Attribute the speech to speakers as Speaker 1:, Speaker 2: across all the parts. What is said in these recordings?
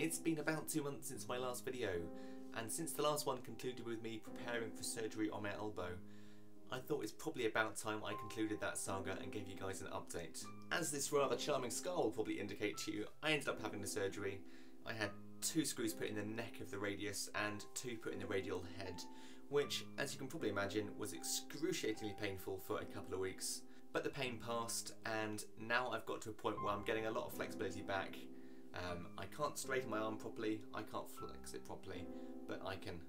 Speaker 1: It's been about 2 months since my last video, and since the last one concluded with me preparing for surgery on my elbow, I thought it's probably about time I concluded that saga and gave you guys an update. As this rather charming scar will probably indicate to you, I ended up having the surgery. I had 2 screws put in the neck of the radius and 2 put in the radial head, which, as you can probably imagine, was excruciatingly painful for a couple of weeks. But the pain passed, and now I've got to a point where I'm getting a lot of flexibility back. I can't straighten my arm properly, I can't flex it properly, but I can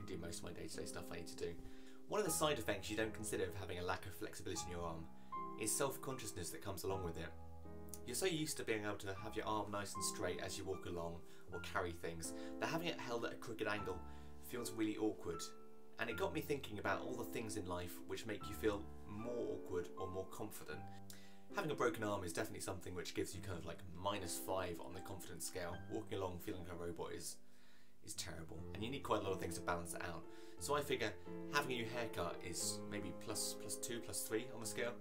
Speaker 1: do most of my day-to-day stuff I need to do. One of the side effects you don't consider of having a lack of flexibility in your arm is self-consciousness that comes along with it. You're so used to being able to have your arm nice and straight as you walk along or carry things that having it held at a crooked angle feels really awkward. And it got me thinking about all the things in life which make you feel more awkward or more confident. Having a broken arm is definitely something which gives you kind of like -5 on the confidence scale. Walking along feeling like a robot is terrible, and you need quite a lot of things to balance it out. So I figure having a new haircut is maybe +2, +3 on the scale.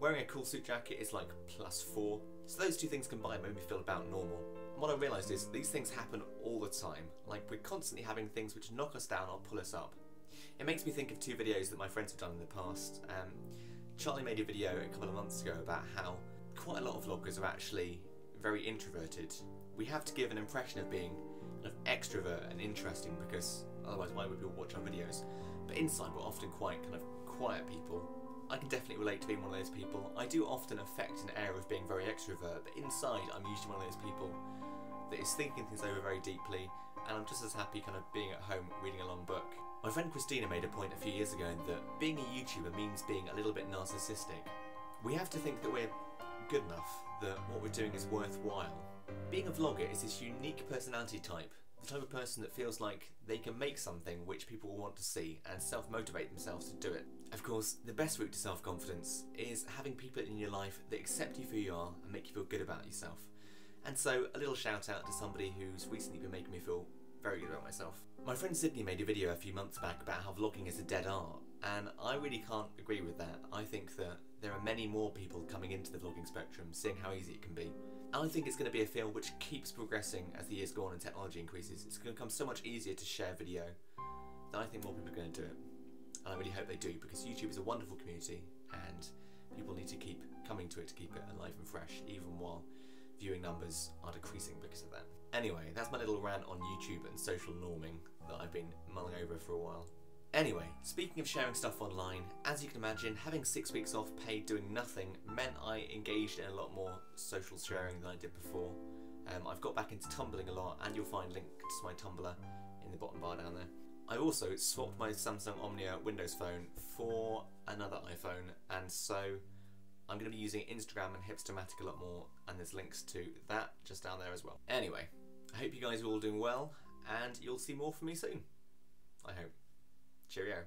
Speaker 1: Wearing a cool suit jacket is like +4. So those 2 things combined made me feel about normal. And what I realised is these things happen all the time. Like, we're constantly having things which knock us down or pull us up. It makes me think of 2 videos that my friends have done in the past. Charlie made a video a couple of months ago about how quite a lot of vloggers are actually very introverted. We have to give an impression of being kind of extrovert and interesting, because otherwise why would people watch our videos? But inside we're often quite kind of quiet people. I can definitely relate to being one of those people. I do often affect an air of being very extrovert, but inside I'm usually one of those people that is thinking things over very deeply, and I'm just as happy kind of being at home reading a long book. My friend Christina made a point a few years ago that being a YouTuber means being a little bit narcissistic. We have to think that we're good enough, that what we're doing is worthwhile. Being a vlogger is this unique personality type, the type of person that feels like they can make something which people will want to see and self-motivate themselves to do it. Of course, the best route to self-confidence is having people in your life that accept you for who you are and make you feel good about yourself. And so, a little shout out to somebody who's recently been making me feel very good about myself. My friend Sydney made a video a few months back about how vlogging is a dead art, and I really can't agree with that. I think that there are many more people coming into the vlogging spectrum, seeing how easy it can be. And I think it's going to be a field which keeps progressing as the years go on and technology increases. It's going to become so much easier to share video that I think more people are going to do it. And I really hope they do, because YouTube is a wonderful community and people need to keep coming to it to keep it alive and fresh, even while viewing numbers are decreasing because of that. Anyway, that's my little rant on YouTube and social norming that I've been mulling over for a while. Anyway, speaking of sharing stuff online, as you can imagine, having 6 weeks off paid doing nothing meant I engaged in a lot more social sharing than I did before. I've got back into tumbling a lot, and you'll find links to my Tumblr in the bottom bar down there. I also swapped my Samsung Omnia Windows phone for another iPhone, and so I'm going to be using Instagram and Hipstermatic a lot more, and there's links to that just down there as well. Anyway, I hope you guys are all doing well, and you'll see more from me soon. I hope. Cheerio.